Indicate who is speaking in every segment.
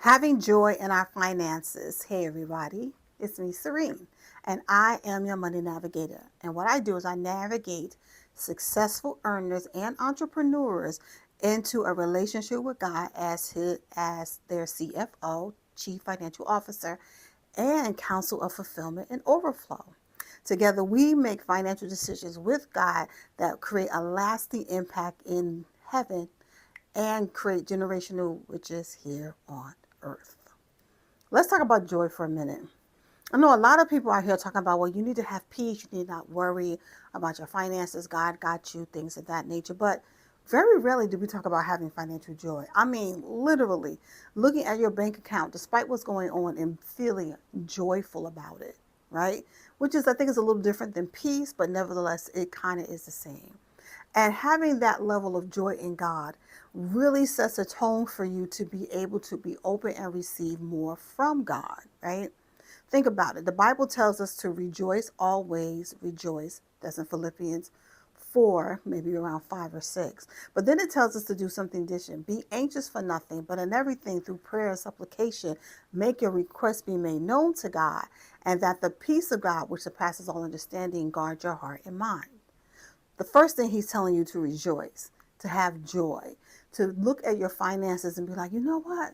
Speaker 1: Having joy in our finances. Hey, everybody, it's me, Serene, and I am your money navigator. And what I do is I navigate successful earners and entrepreneurs into a relationship with God as their CFO, Chief Financial Officer, and Council of Fulfillment and Overflow. Together, we make financial decisions with God that create a lasting impact in heaven and create generational riches here on earth. Let's talk about joy for a minute. I know a lot of people out here talking about, well, you need to have peace, you need not worry about your finances, God got you, things of that nature. But very rarely do we talk about having financial joy. I mean, literally looking at your bank account, despite what's going on, and feeling joyful about it, right? Which is, I think, is a little different than peace, but nevertheless, it kind of is the same. And having that level of joy in God really sets a tone for you to be able to be open and receive more from God, right? Think about it. The Bible tells us to rejoice always, rejoice. That's in Philippians 4, maybe around 5 or 6. But then it tells us to do something different. Be anxious for nothing, but in everything through prayer and supplication, make your requests be made known to God, and that the peace of God, which surpasses all understanding, guard your heart and mind. The first thing he's telling you to rejoice, to have joy, to look at your finances and be like, you know what?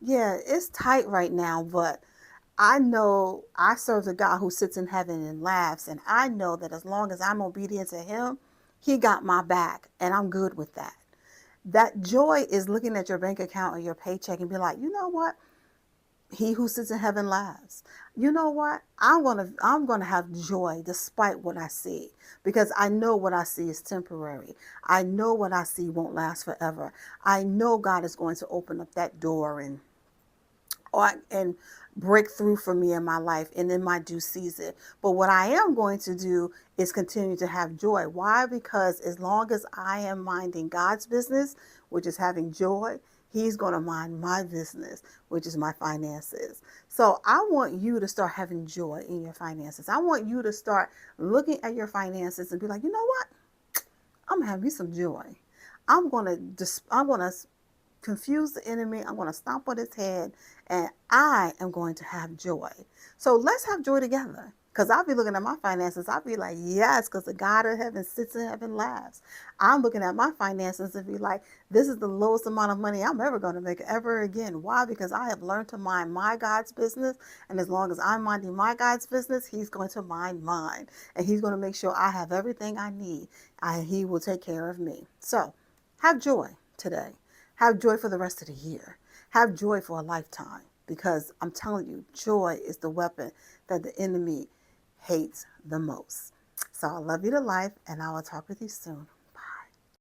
Speaker 1: Yeah, it's tight right now, but I know I serve a God who sits in heaven and laughs. And I know that as long as I'm obedient to him, he got my back and I'm good with that. That joy is looking at your bank account or your paycheck and be like, you know what? He who sits in heaven laughs. You know what? I'm gonna have joy despite what I see, because I know what I see is temporary. I know what I see won't last forever. I know God is going to open up that door and break through for me in my life and in my due season. But what I am going to do is continue to have joy. Why? Because as long as I am minding God's business, which is having joy, he's going to mind my business, which is my finances. So I want you to start having joy in your finances. I want you to start looking at your finances and be like, you know what? I'm gonna have me some joy. I'm gonna confuse the enemy. I'm going to stomp on his head, and I am going to have joy. So let's have joy together. Because I'll be looking at my finances. I'll be like, yes, because the God of heaven sits in heaven laughs. I'm looking at my finances and be like, this is the lowest amount of money I'm ever going to make ever again. Why? Because I have learned to mind my God's business. And as long as I'm minding my God's business, he's going to mind mine. And he's going to make sure I have everything I need. He will take care of me. So have joy today. Have joy for the rest of the year. Have joy for a lifetime, because I'm telling you, joy is the weapon that the enemy hates the most. So I love you to life, and I will talk with you soon.